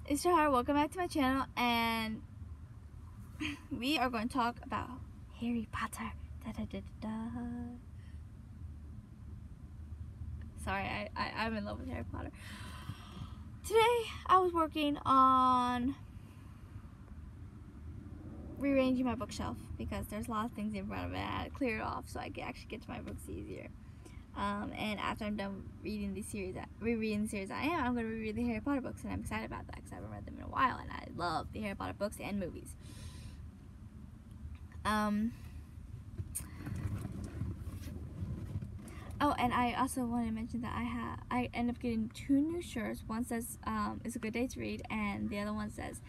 it's Shahar. Welcome back to my channel, and we are going to talk about Harry Potter. Da, da, da, da, da. Sorry, I'm in love with Harry Potter. Today, I was working on rearranging my bookshelf because there's a lot of things in front of it. I had to clear it off so I could actually get to my books easier. And after I'm done rereading the series I'm going to reread the Harry Potter books, and I'm excited about that because I haven't read them in a while, and I love the Harry Potter books and movies. Oh, and I also want to mention that I ended up getting 2 new shirts. One says "It's a good day to read," and the other one says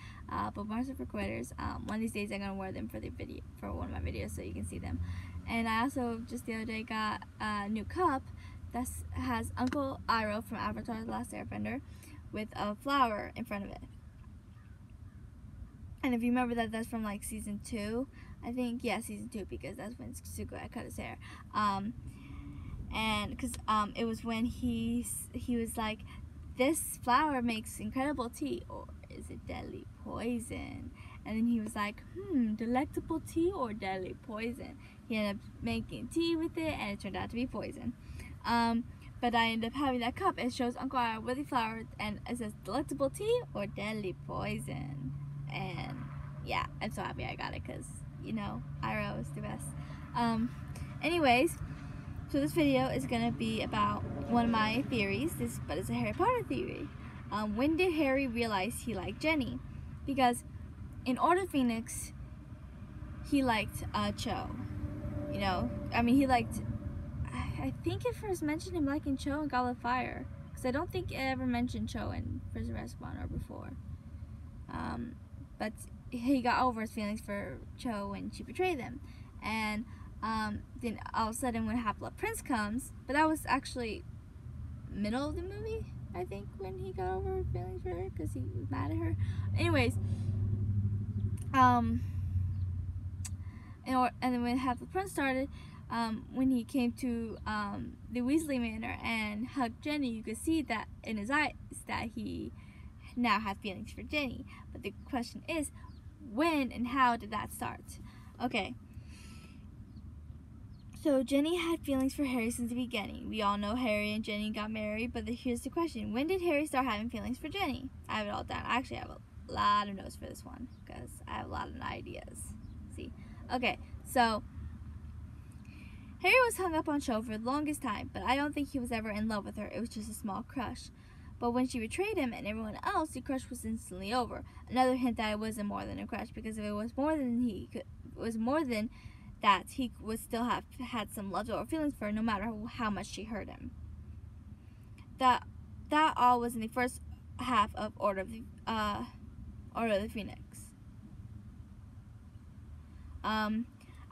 "Bookmarks are for quitters." One of these days I'm gonna wear them for one of my videos so you can see them. And I also just the other day got a new cup that has Uncle Iroh from Avatar: The Last Airbender with a flower in front of it. And if you remember that's from like season 2, I think. Yeah, season 2, because that's when Sugoi cut his hair. And because it was when he was like, this flower makes incredible tea, or is it deadly poison? And then he was like, delectable tea or deadly poison? He ended up making tea with it, and it turned out to be poison. But I ended up having that cup. It shows Uncle Iroh with the flower, and it says delectable tea or deadly poison. And yeah, I'm so happy I got it because, you know, Iroh is the best. Anyways, so this video is going to be about one of my theories, but it's a Harry Potter theory. When did Harry realize he liked Ginny? Because in Order of Phoenix, he liked Cho. You know, I mean, he liked, I think it first mentioned him liking Cho in Goblet of Fire. Because I don't think it ever mentioned Cho in Prisoner of Azkaban or before. But he got over his feelings for Cho when she betrayed them. And then all of a sudden when Half-Blood Prince comes, but that was actually middle of the movie, I think, when he got over his feelings for her because he was mad at her. Anyways, and then when Half-Blood Prince started, when he came to the Weasley Manor and hugged Ginny, you could see that in his eyes that he now had feelings for Ginny. But the question is, when and how did that start? Okay. So Ginny had feelings for Harry since the beginning. We all know Harry and Ginny got married, but here's the question. When did Harry start having feelings for Ginny? I have it all down. I actually have a lot of notes for this one because I have a lot of ideas. See? Okay, so Harry was hung up on Cho for the longest time, but I don't think he was ever in love with her. It was just a small crush. But when she betrayed him and everyone else, the crush was instantly over. Another hint that it wasn't more than a crush, because if it was more than that he would still have had some love or feelings for her, no matter how much she hurt him. That all was in the first half of Order of the Phoenix.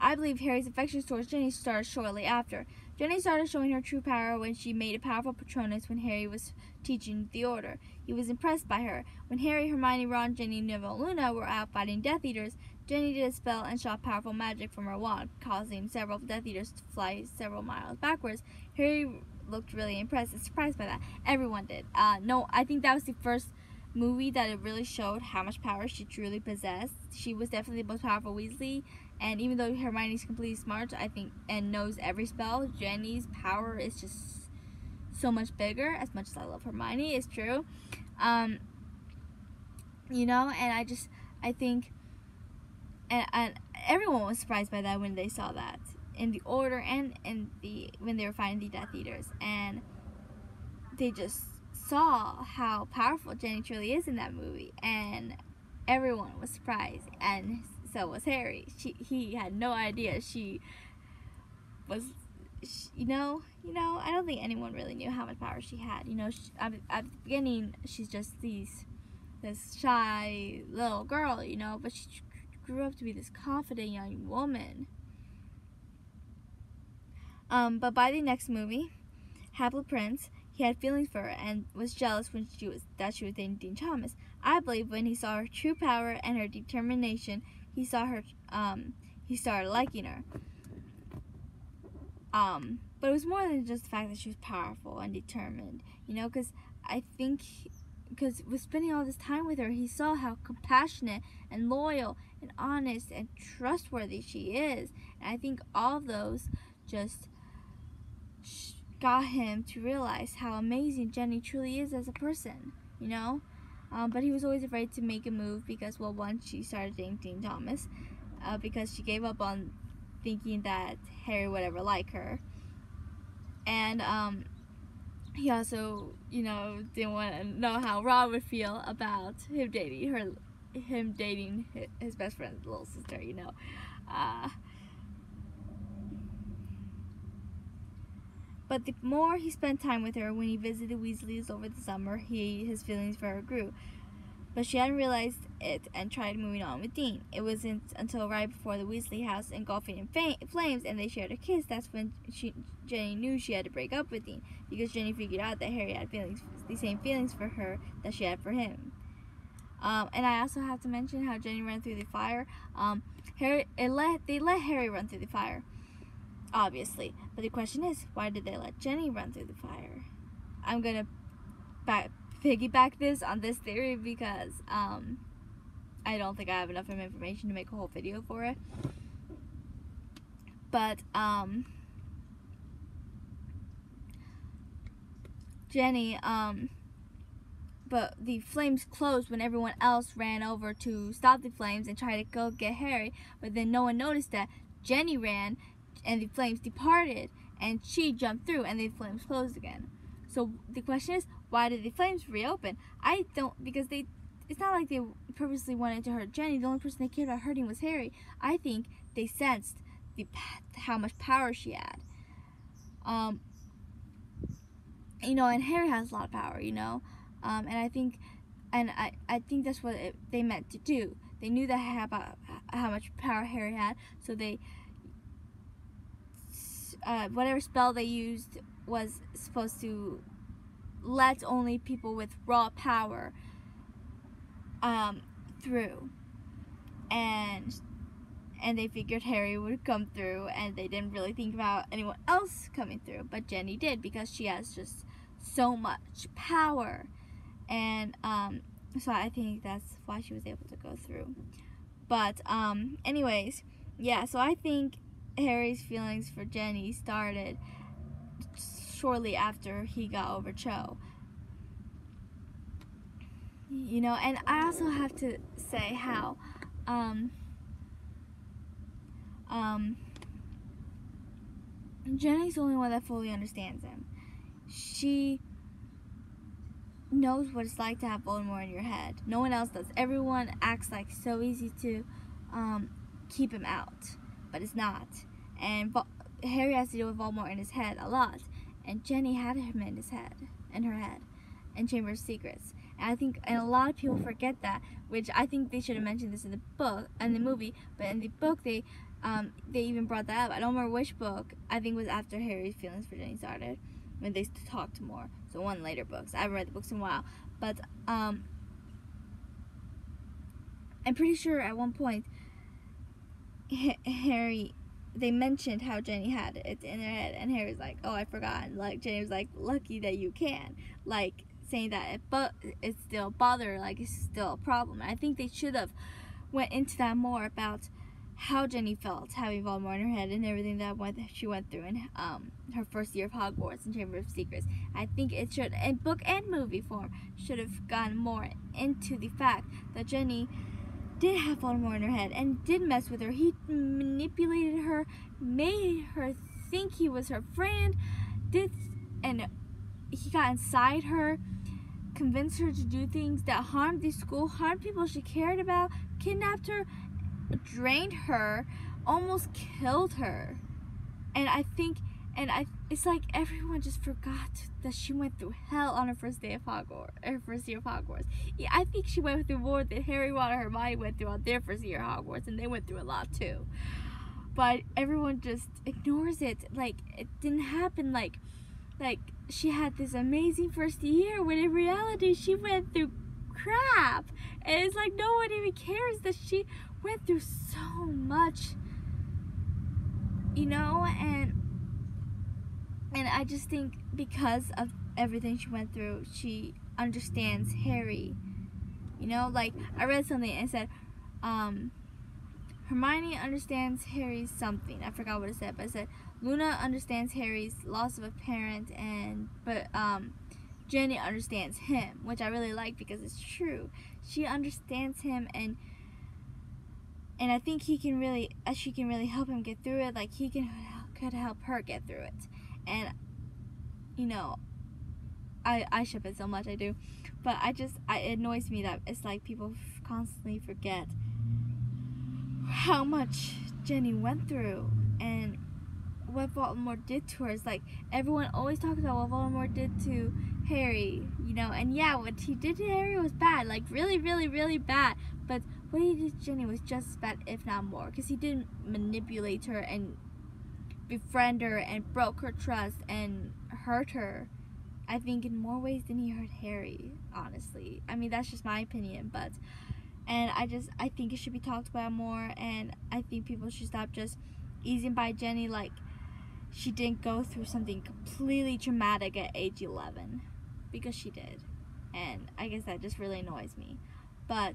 I believe Harry's affection towards Ginny started shortly after. Ginny started showing her true power when she made a powerful Patronus when Harry was teaching the Order. He was impressed by her. When Harry, Hermione, Ron, Ginny, Neville, and Luna were out fighting Death Eaters, Ginny did a spell and shot powerful magic from her wand, causing several Death Eaters to fly several miles backwards. Harry looked really impressed and surprised by that. Everyone did. I think that was the first movie that it really showed how much power she truly possessed. She was definitely the most powerful Weasley, and even though Hermione's completely smart, I think, and knows every spell, Ginny's power is just so much bigger. As much as I love Hermione, it's true. You know, and I think, and everyone was surprised by that when they saw that in the Order and when they were fighting the Death Eaters, and they just saw how powerful Ginny truly is in that movie, and everyone was surprised, and so was Harry. He had no idea she was, you know, I don't think anyone really knew how much power she had. You know, at the beginning, she's just this shy little girl, you know, but she grew up to be this confident young woman. But by the next movie, Half-Blood Prince, he had feelings for her and was jealous when she was dating Dean Thomas. I believe when he saw her true power and her determination, he started liking her. But it was more than just the fact that she was powerful and determined, you know, because I think because with spending all this time with her, he saw how compassionate and loyal and honest and trustworthy she is. And I think all of those just got him to realize how amazing Jenny truly is as a person, you know? But he was always afraid to make a move because, well, once she started dating Thomas, because she gave up on thinking that Harry would ever like her. And he also, you know, didn't want to know how Ron would feel about him dating his best friend's little sister, you know. But the more he spent time with her when he visited the Weasleys over the summer, his feelings for her grew. But she hadn't realized it and tried moving on with Dean. It wasn't until right before the Weasley house engulfing in flames and they shared a kiss that's when Jenny knew she had to break up with Dean, because Jenny figured out that Harry had the same feelings for her that she had for him. And I also have to mention how Jenny ran through the fire. They let Harry run through the fire, obviously. But the question is, why did they let Jenny run through the fire? I'm gonna piggyback this on this theory because I don't think I have enough information to make a whole video for it. But Jenny, but the flames closed when everyone else ran over to stop the flames and try to go get Harry. But then no one noticed that Jenny ran and the flames departed and she jumped through and the flames closed again. So the question is, why did the flames reopen? Because it's not like they purposely wanted to hurt Jenny. The only person they cared about hurting was Harry. I think they sensed how much power she had. You know, and Harry has a lot of power, you know. And I think that's what they meant to do. They knew that about how much power Harry had, so they whatever spell they used was supposed to let only people with raw power through, and they figured Harry would come through, and they didn't really think about anyone else coming through, but Jenny did, because she has just so much power. And so I think that's why she was able to go through. But anyways, yeah, so I think Harry's feelings for Jenny started shortly after he got over Cho. You know, and I also have to say how Jenny's the only one that fully understands him. She knows what it's like to have Voldemort in your head. No one else does. Everyone acts like so easy to keep him out, but it's not. And Harry has to deal with Voldemort in his head a lot, and Jenny had him in her head, in Chamber of Secrets. And I think, and a lot of people forget that, which I think they should have mentioned this in the book, in the movie, but in the book they even brought that up. I don't remember which book. I think it was after Harry's feelings for Jenny started, when they talked more. So one later books. I haven't read the books in a while, but I'm pretty sure at one point Harry, they mentioned how Jenny had it in her head, and Harry was like, "Oh, I forgot." And like Jenny was like, "Lucky that you can," like saying that it's still bother, like it's still a problem. And I think they should have went into that more about how Jenny felt having Voldemort in her head and everything that she went through in her first year of Hogwarts and Chamber of Secrets. I think it should, in book and movie form, should have gone more into the fact that Jenny did have Voldemort in her head and did mess with her. He manipulated her, made her think he was her friend, and he got inside her, convinced her to do things that harmed the school, harmed people she cared about, kidnapped her, drained her, almost killed her. And it's like everyone just forgot that she went through hell on her first day of Hogwarts, her first year of Hogwarts. Yeah, I think she went through more than Harry, Ron, and Hermione went through on their first year of Hogwarts, and they went through a lot too. But everyone just ignores it, like it didn't happen. Like she had this amazing first year, when in reality she went through crap, and it's like no one even cares that she went through so much, you know. And I just think because of everything she went through, she understands Harry. You know, like I read something and it said, Hermione understands Harry's something. I forgot what it said, but it said Luna understands Harry's loss of a parent, but Ginny understands him, which I really like because it's true. She understands him, and I think she can really help him get through it. Like could help her get through it, and you know, I ship it so much, I do, but it annoys me that it's like people constantly forget how much Ginny went through and what Voldemort did to her. It's like everyone always talks about what Voldemort did to Harry, you know, and yeah, what he did to Harry was bad, like really, really, really bad, but what he did to Ginny was just as bad, if not more, because he didn't manipulate her and befriend her and broke her trust and hurt her, I think, in more ways than he hurt Harry, honestly. I mean, that's just my opinion, but I think it should be talked about more, and I think people should stop just easing by Ginny like she didn't go through something completely traumatic at age 11, because she did, and I guess that just really annoys me. But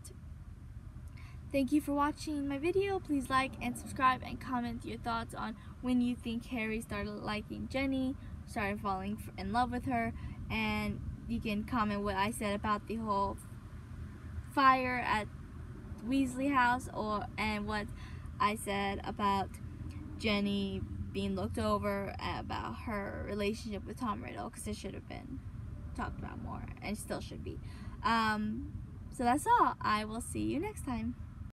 thank you for watching my video. Please like and subscribe and comment your thoughts on when you think Harry started liking Ginny, started falling in love with her, and you can comment what I said about the whole fire at Weasley house, and what I said about Ginny being looked over, about her relationship with Tom Riddle, because it should have been talked about more and still should be. So that's all. I will see you next time.